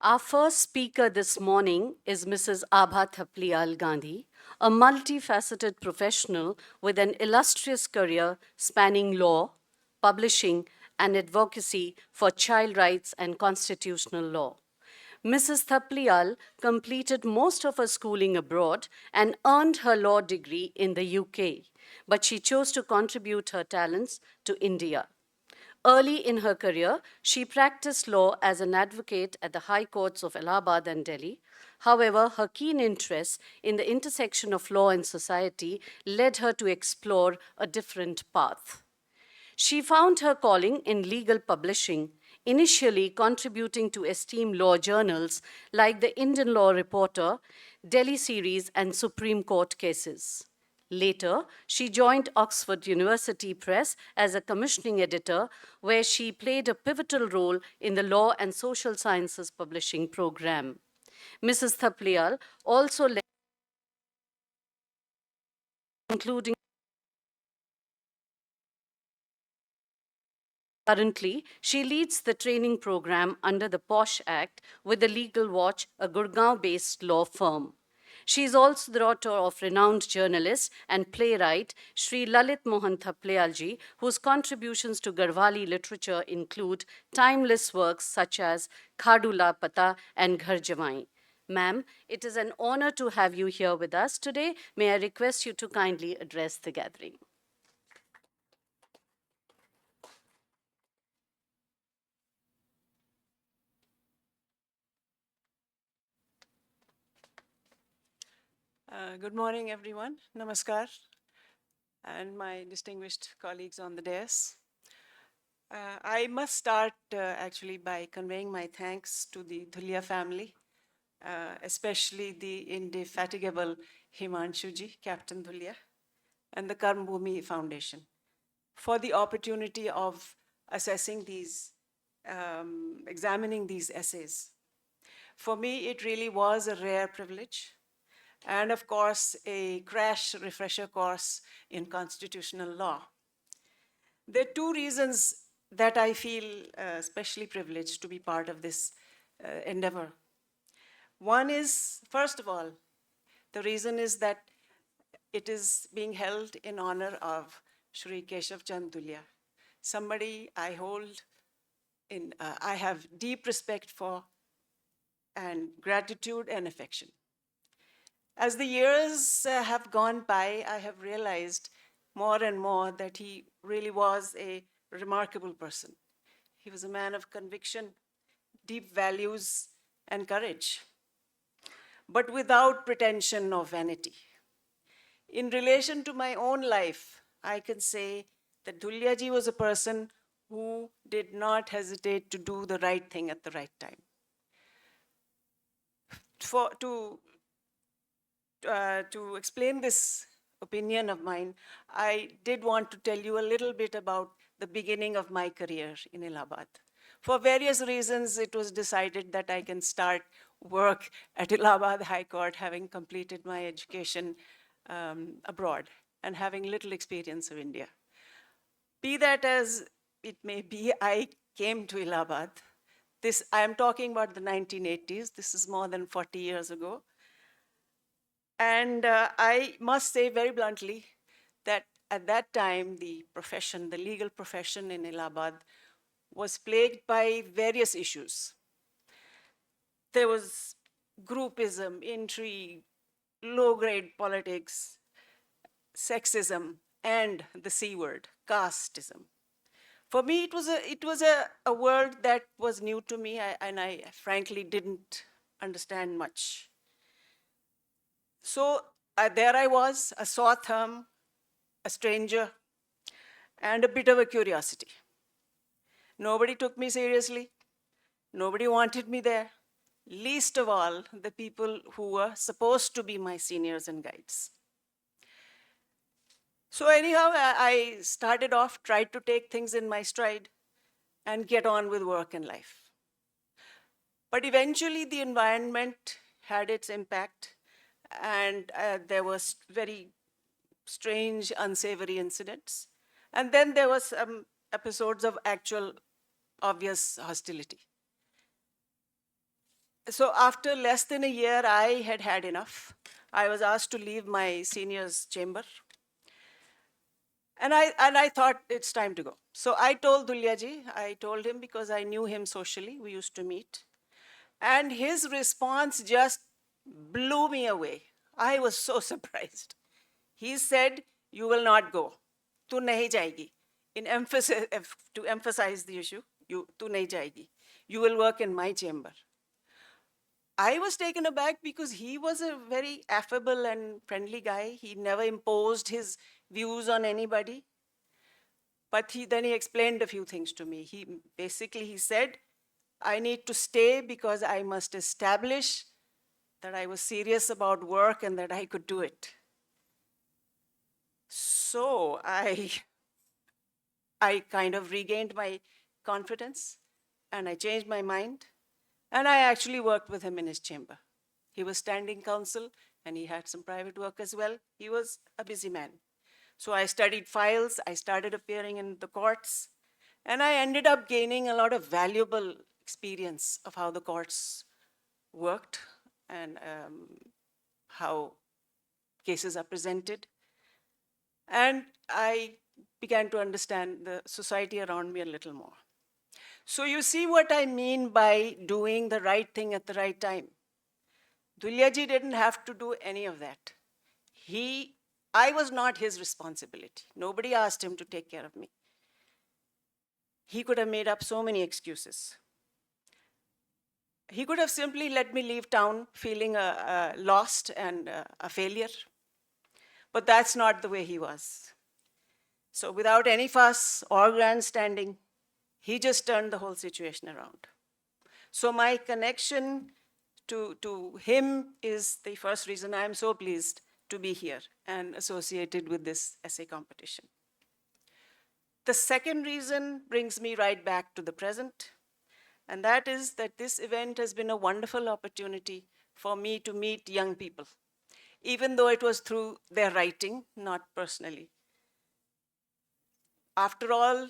Our first speaker this morning is Mrs. Abha Thapliyal Gandhi, a multifaceted professional with an illustrious career spanning law, publishing, and advocacy for child rights and constitutional law. Mrs. Thapliyal completed most of her schooling abroad and earned her law degree in the UK, but she chose to contribute her talents to India. Early in her career, she practiced law as an advocate at the High Courts of Allahabad and Delhi. However, her keen interest in the intersection of law and society led her to explore a different path. She found her calling in legal publishing, initially contributing to esteemed law journals like the Indian Law Reporter, Delhi Series, and Supreme Court cases. Later, she joined Oxford University Press as a commissioning editor, where she played a pivotal role in the law and social sciences publishing program. Mrs. Thapliyal also led, including currently, she leads the training program under the POSH Act with the Legal Watch, a Gurgaon-based law firm. She is also the daughter of renowned journalist and playwright Sri Lalit Mohan Thaplayalji, whose contributions to Garhwali literature include timeless works such as Khadula Pata and Ghar Jawai. Ma'am, it is an honor to have you here with us today. May I request you to kindly address the gathering. Good morning, everyone. Namaskar, and my distinguished colleagues on the dais. I must start actually by conveying my thanks to the Dhulia family, especially the indefatigable Himanshuji, Captain Dhulia, and the Karmbhumi Foundation for the opportunity of assessing these, examining these essays. For me, it really was a rare privilege and of course, a crash refresher course in constitutional law. There are two reasons that I feel especially privileged to be part of this endeavor. One is, first of all, the reason is that it is being held in honor of Shri Keshav Chand Dhulia, somebody I hold in, I have deep respect for and gratitude and affection. As the years have gone by, I have realized more and more that he really was a remarkable person. He was a man of conviction, deep values, and courage, but without pretension or vanity. In relation to my own life, I can say that Dhulyaji was a person who did not hesitate to do the right thing at the right time. To explain this opinion of mine, I did want to tell you a little bit about the beginning of my career in Allahabad. For various reasons, it was decided that I can start work at Allahabad High Court, having completed my education abroad and having little experience of India. Be that as it may be, I came to Allahabad. I am talking about the 1980s. This is more than 40 years ago. And I must say very bluntly that at that time, the profession, the legal profession in Allahabad was plagued by various issues. There was groupism, intrigue, low-grade politics, sexism, and the C word, casteism. For me, it was a word that was new to me, and I frankly didn't understand much. So there I was, a sore thumb, a stranger, and a bit of a curiosity. Nobody took me seriously. Nobody wanted me there. Least of all, the people who were supposed to be my seniors and guides. So anyhow, I started off, tried to take things in my stride and get on with work and life. But eventually the environment had its impact, and there was very strange, unsavory incidents. And then there was some episodes of actual obvious hostility. So after less than a year, I had had enough. I was asked to leave my senior's chamber. And I thought it's time to go. So I told Dulyaji, I told him because I knew him socially, we used to meet. And his response just blew me away. I was so surprised. He said, "You will not go. Tu nahi jayegi." In emphasis, to emphasize the issue, tu nahi jayegi. You will work in my chamber. I was taken aback because he was a very affable and friendly guy. He never imposed his views on anybody. But then he explained a few things to me. He said, I need to stay because I must establish that I was serious about work and that I could do it. So I kind of regained my confidence and I changed my mind. And I actually worked with him in his chamber. He was standing counsel and he had some private work as well. He was a busy man. So I studied files, I started appearing in the courts, and I ended up gaining a lot of valuable experience of how the courts worked and how cases are presented. And I began to understand the society around me a little more. So you see what I mean by doing the right thing at the right time. Dulyaji didn't have to do any of that. I was not his responsibility. Nobody asked him to take care of me. He could have made up so many excuses. He could have simply let me leave town feeling lost and a failure. But that's not the way he was. So without any fuss or grandstanding, he just turned the whole situation around. So my connection to him is the first reason I'm so pleased to be here and associated with this essay competition. The second reason brings me right back to the present, and that is that this event has been a wonderful opportunity for me to meet young people, even though it was through their writing, not personally. After all,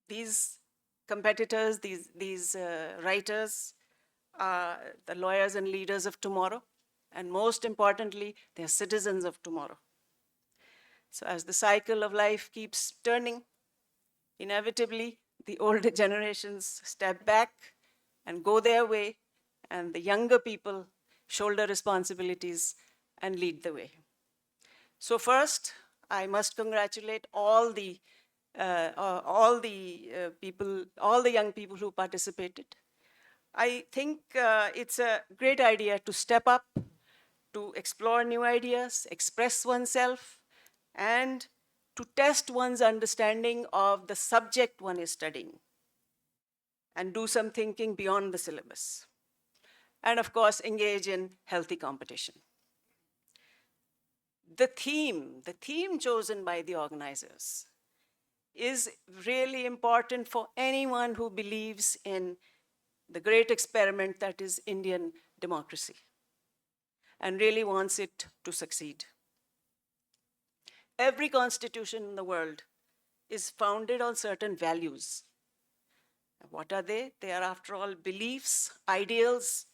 these competitors, these writers, are the lawyers and leaders of tomorrow, and most importantly, they're citizens of tomorrow. So as the cycle of life keeps turning, inevitably, the older generations step back and go their way, and the younger people shoulder responsibilities and lead the way. So first, I must congratulate all the people, all the young people who participated. I think it's a great idea to step up, to explore new ideas, express oneself, and to test one's understanding of the subject one is studying and do some thinking beyond the syllabus. And of course, engage in healthy competition. The theme chosen by the organizers is really important for anyone who believes in the great experiment that is Indian democracy and really wants it to succeed. Every constitution in the world is founded on certain values. What are they? They are, after all, beliefs, ideals,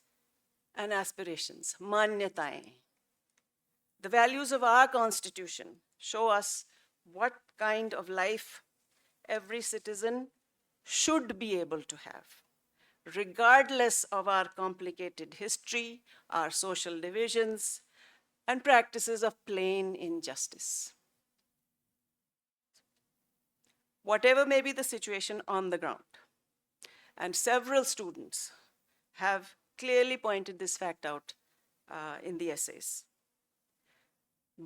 and aspirations, manyataएं. The values of our constitution show us what kind of life every citizen should be able to have, regardless of our complicated history, our social divisions, and practices of plain injustice. Whatever may be the situation on the ground, and several students have clearly pointed this fact out in the essays.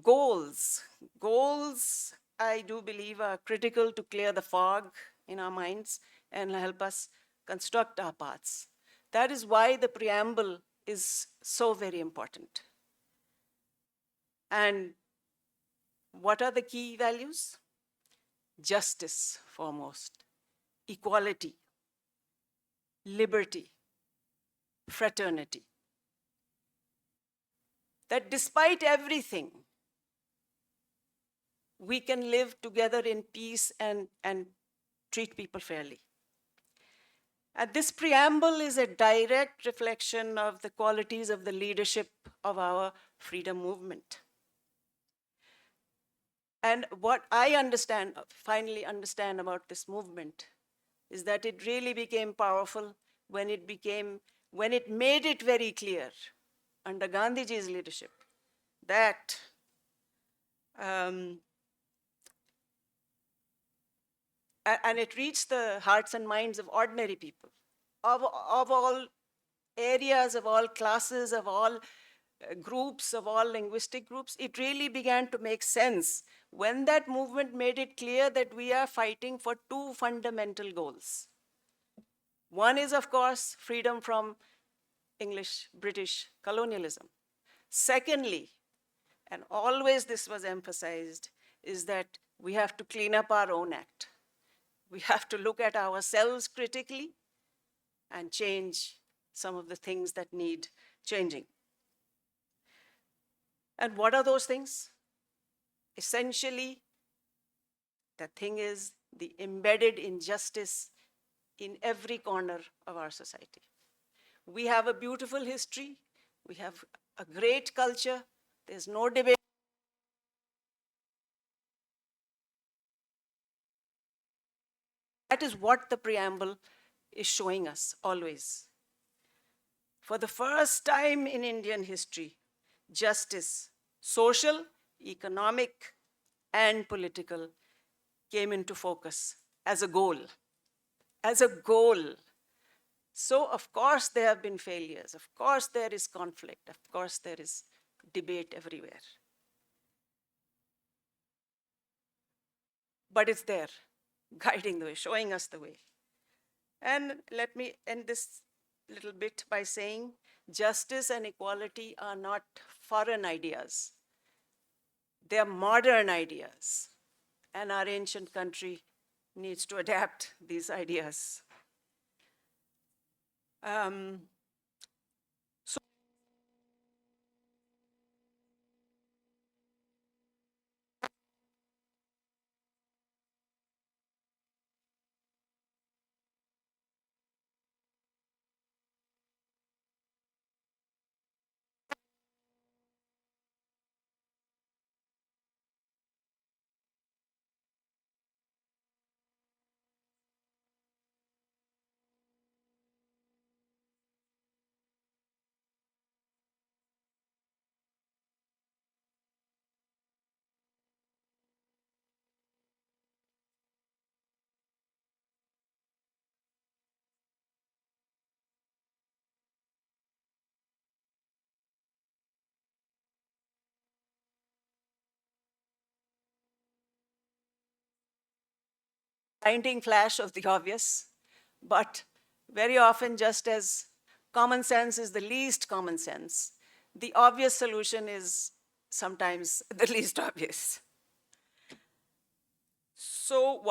Goals, I do believe, are critical to clear the fog in our minds and help us construct our paths. That is why the preamble is so very important. And what are the key values? Justice foremost, equality, liberty, fraternity. That despite everything, we can live together in peace and treat people fairly. And this preamble is a direct reflection of the qualities of the leadership of our freedom movement. And what I understand, finally understand about this movement is that it really became powerful when it made it very clear under Gandhiji's leadership that um, and it reached the hearts and minds of ordinary people of all areas, of all classes, of all groups, of all linguistic groups. It really began to make sense when that movement made it clear that we are fighting for two fundamental goals. One is, of course, freedom from English, British colonialism. Secondly, and always this was emphasized, is that we have to clean up our own act. We have to look at ourselves critically and change some of the things that need changing. And what are those things? Essentially, the thing is the embedded injustice in every corner of our society. We have a beautiful history. We have a great culture. There's no debate. That is what the preamble is showing us always. For the first time in Indian history, justice, social, economic, and political, came into focus as a goal. As a goal. So, of course, there have been failures. Of course, there is conflict. Of course, there is debate everywhere. But it's there, guiding the way, showing us the way. And let me end this little bit by saying justice and equality are not foreign ideas. They are modern ideas. And our ancient country needs to adapt these ideas. Blinding flash of the obvious, but very often, just as common sense is the least common sense, the obvious solution is sometimes the least obvious. So,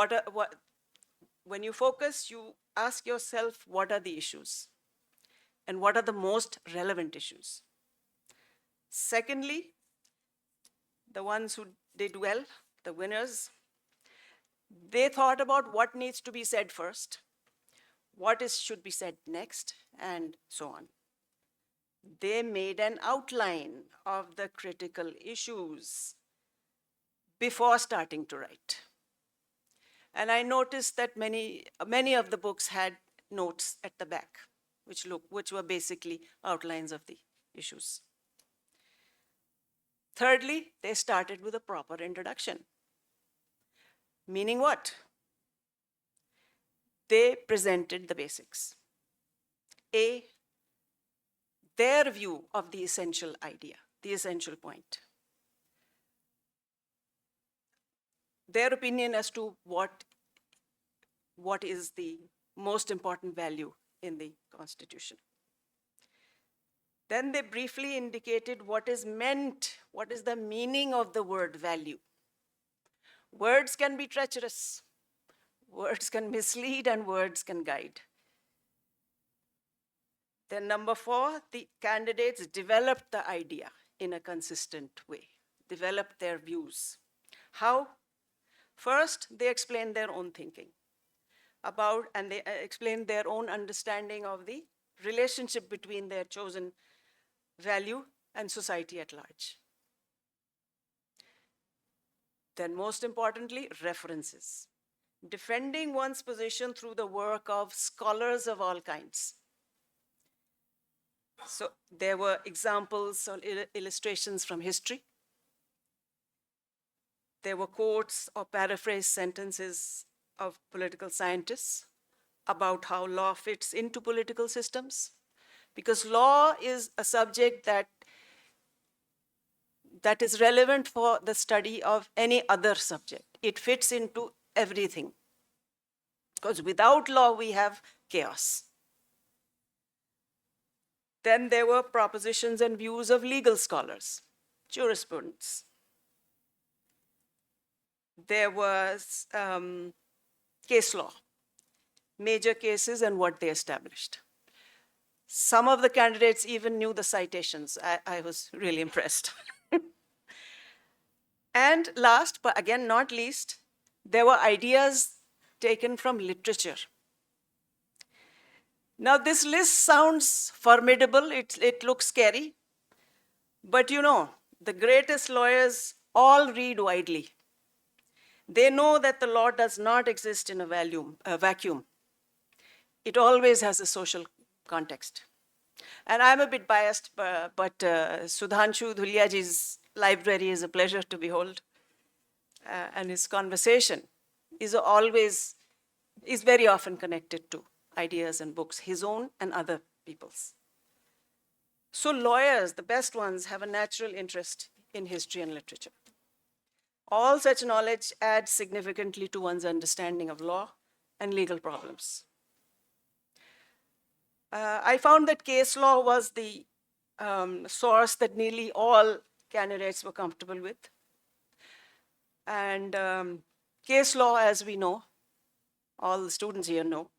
when you focus, you ask yourself, what are the issues? And what are the most relevant issues? Secondly, the ones who did well, the winners, they thought about what needs to be said first, should be said next, and so on. They made an outline of the critical issues before starting to write. And I noticed that many of the books had notes at the back, which were basically outlines of the issues. Thirdly, they started with a proper introduction. Meaning what? They presented the basics. Their view of the essential idea, the essential point. Their opinion as to what is the most important value in the Constitution. Then they briefly indicated what is meant, what is the meaning of the word value. Words can be treacherous, words can mislead, and words can guide. Then number 4, the candidates developed the idea in a consistent way, developed their views. How? First, they explained their own thinking. about, and they explained their own understanding of the relationship between their chosen value and society at large. Then most importantly, references. Defending one's position through the work of scholars of all kinds. So there were examples or illustrations from history. There were quotes or paraphrased sentences of political scientists about how law fits into political systems. Because law is a subject that is relevant for the study of any other subject. It fits into everything. Because without law, we have chaos. Then there were propositions and views of legal scholars, jurisprudence. There was case law, major cases and what they established. Some of the candidates even knew the citations. I was really impressed. And last, but again not least, there were ideas taken from literature. Now this list sounds formidable, it looks scary, but you know, the greatest lawyers all read widely. They know that the law does not exist in a vacuum. It always has a social context. And I'm a bit biased, but Sudhanshu Dhuliaji's library is a pleasure to behold. And his conversation is very often connected to ideas and books, his own and other people's. So lawyers, the best ones, have a natural interest in history and literature. All such knowledge adds significantly to one's understanding of law and legal problems. I found that case law was the source that nearly all candidates were comfortable with. And case law, as we know, all the students here know,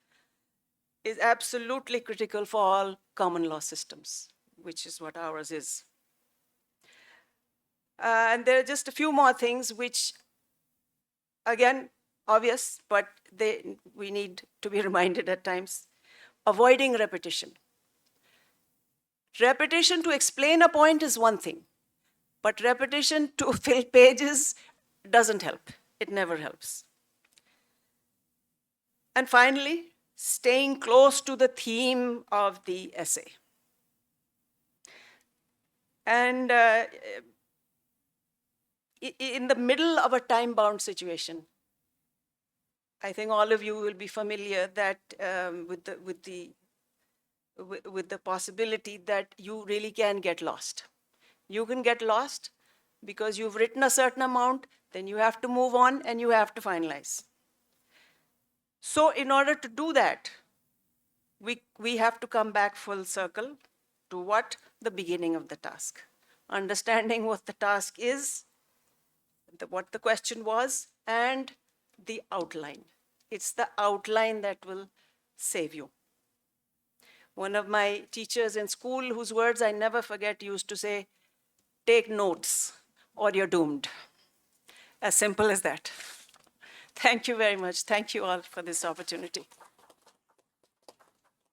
is absolutely critical for all common law systems, which is what ours is. And there are just a few more things which, again, obvious, but we need to be reminded at times. Avoiding repetition. Repetition to explain a point is one thing, but repetition to fill pages doesn't help. It never helps. And finally, staying close to the theme of the essay. And in the middle of a time-bound situation, I think all of you will be familiar that with the possibility that you really can get lost. You can get lost because you've written a certain amount, then you have to move on and you have to finalize. So in order to do that, we have to come back full circle to what? The beginning of the task. Understanding what the task is, what the question was, and the outline. It's the outline that will save you. One of my teachers in school, whose words I never forget, used to say, take notes or you're doomed. As simple as that. Thank you very much. Thank you all for this opportunity.